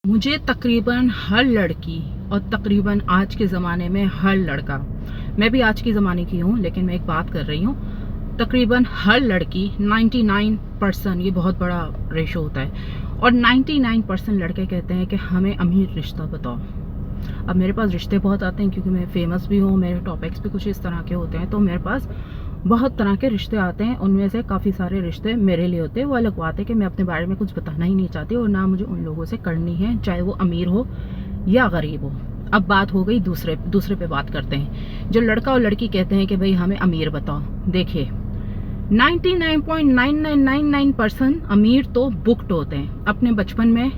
मुझे तकरीबन हर लड़की और तकरीबन आज के ज़माने में हर लड़का, मैं भी आज के ज़माने की हूँ लेकिन मैं एक बात कर रही हूँ, तकरीबन हर लड़की 99%, ये बहुत बड़ा रेशो होता है, और 99% लड़के कहते हैं कि हमें अमीर रिश्ता बताओ। अब मेरे पास रिश्ते बहुत आते हैं क्योंकि मैं फेमस भी हूँ, मेरे टॉपिक्स भी कुछ इस तरह के होते हैं, तो मेरे पास बहुत तरह के रिश्ते आते हैं। उनमें से काफ़ी सारे रिश्ते मेरे लिए होते हैं। वो अलग बात है कि मैं अपने बारे में कुछ बताना ही नहीं चाहती और ना मुझे उन लोगों से करनी है, चाहे वो अमीर हो या गरीब हो। अब बात हो गई दूसरे पे बात करते हैं। जो लड़का और लड़की कहते हैं कि भाई हमें अमीर बताओ, देखिए 99.9999% अमीर तो बुक्ड होते हैं अपने बचपन में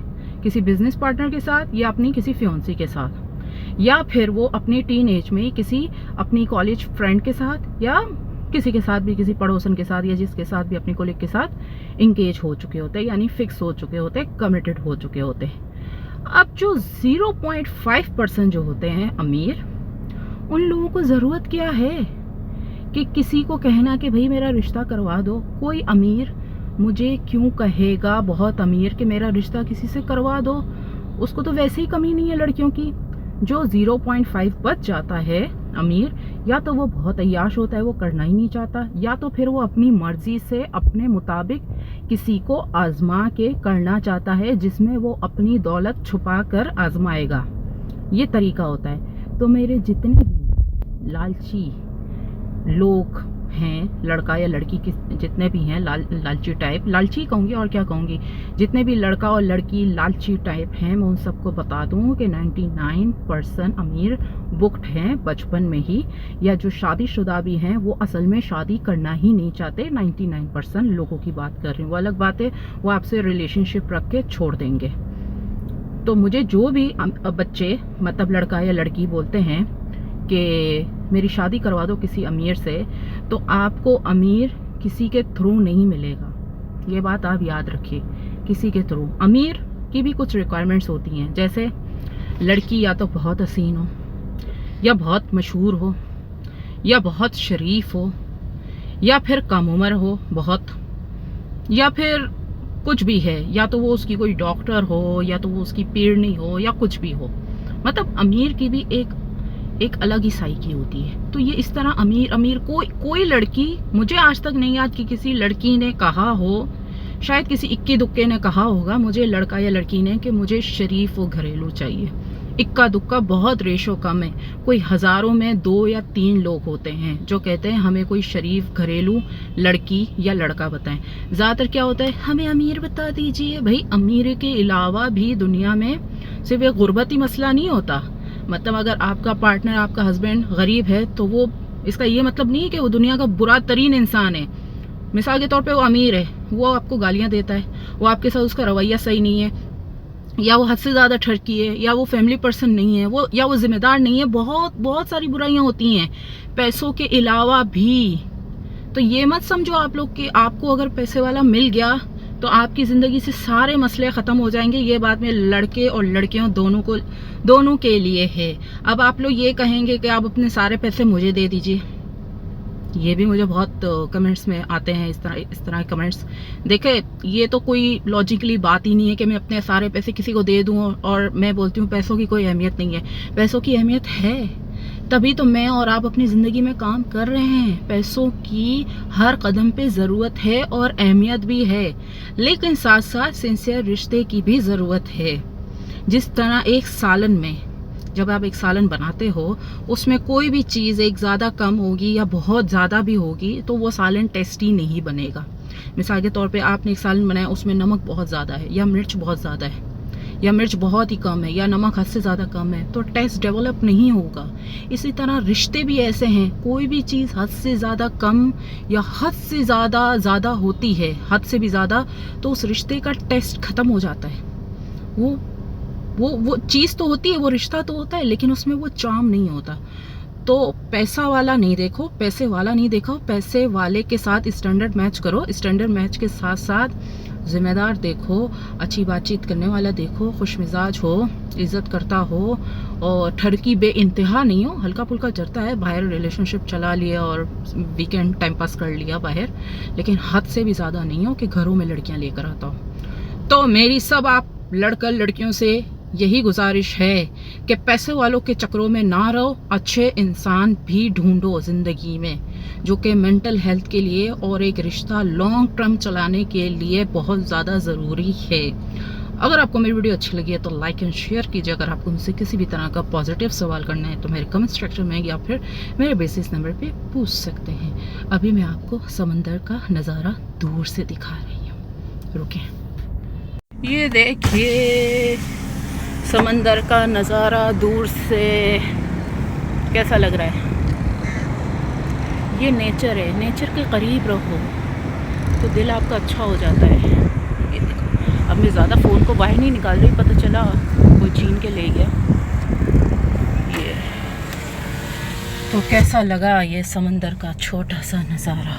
किसी बिजनेस पार्टनर के साथ या अपनी किसी फियांसी के साथ, या फिर वो अपनी टीन एज में किसी अपनी कॉलेज फ्रेंड के साथ या किसी के साथ भी, किसी पड़ोसन के साथ या जिसके साथ भी, अपनी कोलिग के साथ इंगेज हो चुके होते हैं, यानी फिक्स हो चुके होते हैं, कमिटेड हो चुके होते हैं। अब जो 0.5% जो होते हैं अमीर, उन लोगों को ज़रूरत क्या है कि किसी को कहना कि भाई मेरा रिश्ता करवा दो। कोई अमीर मुझे क्यों कहेगा, बहुत अमीर, कि मेरा रिश्ता किसी से करवा दो? उसको तो वैसे ही कमी नहीं है लड़कियों की। जो 0.5 बच जाता है अमीर, या तो वो बहुत अय्याश होता है, वो करना ही नहीं चाहता, या तो फिर वो अपनी मर्जी से अपने मुताबिक किसी को आजमा के करना चाहता है जिसमें वो अपनी दौलत छुपा कर आजमाएगा। ये तरीका होता है। तो मेरे जितने भी लालची लोग हैं, लड़का या लड़की के जितने भी हैं लालची टाइप, लालची कहूँगी और क्या कहूँगी, जितने भी लड़का और लड़की लालची टाइप हैं, मैं उन सबको बता दूँ कि 99% अमीर बुक्ड हैं बचपन में ही, या जो शादीशुदा भी हैं वो असल में शादी करना ही नहीं चाहते। 99% लोगों की बात कर रही हूँ। वो अलग बात है, वो आपसे रिलेशनशिप रख के छोड़ देंगे। तो मुझे जो भी बच्चे, मतलब लड़का या लड़की, बोलते हैं कि मेरी शादी करवा दो किसी अमीर से, तो आपको अमीर किसी के थ्रू नहीं मिलेगा। ये बात आप याद रखिए, किसी के थ्रू। अमीर की भी कुछ रिक्वायरमेंट्स होती हैं, जैसे लड़की या तो बहुत हसीन हो, या बहुत मशहूर हो, या बहुत शरीफ हो, या फिर कम उम्र हो बहुत, या फिर कुछ भी है, या तो वो उसकी कोई डॉक्टर हो, या तो वो उसकी पीरनी हो, या कुछ भी हो। मतलब अमीर की भी एक अलग ही साइकी होती है। तो ये इस तरह अमीर अमीर, कोई लड़की, मुझे आज तक नहीं याद कि किसी लड़की ने कहा हो, शायद किसी इक्के दुक्के ने कहा होगा मुझे, लड़का या लड़की ने, कि मुझे शरीफ व घरेलू चाहिए। इक्का दुक्का बहुत रेशो कम है। कोई हजारों में 2 या 3 लोग होते हैं जो कहते हैं हमें कोई शरीफ घरेलू लड़की या लड़का बताएं। ज्यादातर क्या होता है, हमें अमीर बता दीजिए। भाई अमीर के अलावा भी दुनिया में सिर्फ एक गुर्बती मसला नहीं होता। मतलब अगर आपका पार्टनर, आपका हस्बैंड गरीब है तो वो, इसका ये मतलब नहीं है कि वो दुनिया का बुरा तरीन इंसान है। मिसाल के तौर पे वो अमीर है, वो आपको गालियां देता है, वो आपके साथ उसका रवैया सही नहीं है, या वो हद से ज्यादा ठरकी है, या वो फैमिली पर्सन नहीं है, वो या वो जिम्मेदार नहीं है, बहुत सारी बुराइयां होती हैं पैसों के अलावा भी। तो ये मत समझो आप लोग कि आपको अगर पैसे वाला मिल गया तो आपकी जिंदगी से सारे मसले खत्म हो जाएंगे। ये बात में लड़के और लड़कियों दोनों के लिए है। अब आप लोग ये कहेंगे कि आप अपने सारे पैसे मुझे दे दीजिए, ये भी मुझे बहुत कमेंट्स में आते हैं, इस तरह के कमेंट्स। देखे, ये तो कोई लॉजिकली बात ही नहीं है कि मैं अपने सारे पैसे किसी को दे दूं, और मैं बोलती हूँ पैसों की कोई अहमियत नहीं है। पैसों की अहमियत है, तभी तो मैं और आप अपनी जिंदगी में काम कर रहे हैं। पैसों की हर कदम पे जरूरत है और अहमियत भी है, लेकिन साथ साथ सिंसियर रिश्ते की भी जरूरत है। जिस तरह एक सालन में, जब आप एक सालन बनाते हो, उसमें कोई भी चीज़ एक ज़्यादा कम होगी या बहुत ज़्यादा भी होगी तो वो सालन टेस्टी नहीं बनेगा। मिसाल के तौर पे आपने एक सालन बनाया, उसमें नमक बहुत ज़्यादा है, या मिर्च बहुत ज़्यादा है, या मिर्च बहुत ही कम है, या नमक हद से ज़्यादा कम है, तो टेस्ट डेवलप नहीं होगा। इसी तरह रिश्ते भी ऐसे हैं, कोई भी चीज़ हद से ज़्यादा कम या हद से ज़्यादा होती है, हद से भी ज़्यादा, तो उस रिश्ते का टेस्ट ख़त्म हो जाता है। वो चीज़ तो होती है, वो रिश्ता तो होता है, लेकिन उसमें वो चार्म नहीं होता। तो पैसा वाला नहीं देखो, पैसे वाला नहीं देखो, पैसे वाले के साथ स्टैंडर्ड मैच करो, स्टैंडर्ड मैच के साथ साथ जिम्मेदार देखो, अच्छी बातचीत करने वाला देखो, खुश मिजाज हो, इज्जत करता हो, और ठरकी बे इंतहा नहीं हो। हल्का फुल्का चलता है, बाहर रिलेशनशिप चला लिया और वीकेंड टाइम पास कर लिया बाहर, लेकिन हद से भी ज़्यादा नहीं हो कि घरों में लड़कियां लेकर आता हो। तो मेरी सब आप लड़कियों से यही गुजारिश है कि पैसे वालों के चक्रों में ना रहो, अच्छे इंसान भी ढूंढो ज़िंदगी में, जो कि मेंटल हेल्थ के लिए और एक रिश्ता लॉन्ग टर्म चलाने के लिए बहुत ज़्यादा ज़रूरी है। अगर आपको मेरी वीडियो अच्छी लगी है तो लाइक एंड शेयर कीजिए। अगर आपको मुझसे किसी भी तरह का पॉजिटिव सवाल करना है तो मेरे कमेंट सेक्शन में या फिर मेरे बेसिस नंबर पे पूछ सकते हैं। अभी मैं आपको समंदर का नज़ारा दूर से दिखा रही हूँ, रुके। ये देखिए समंदर का नज़ारा दूर से कैसा लग रहा है। ये नेचर है, नेचर के करीब रहो तो दिल आपका अच्छा हो जाता है। ये देखो, अब मैं ज़्यादा फ़ोन को बाहर नहीं निकाल रही, पता चला कोई छीन के ले गया। ये तो कैसा लगा ये समंदर का छोटा सा नज़ारा।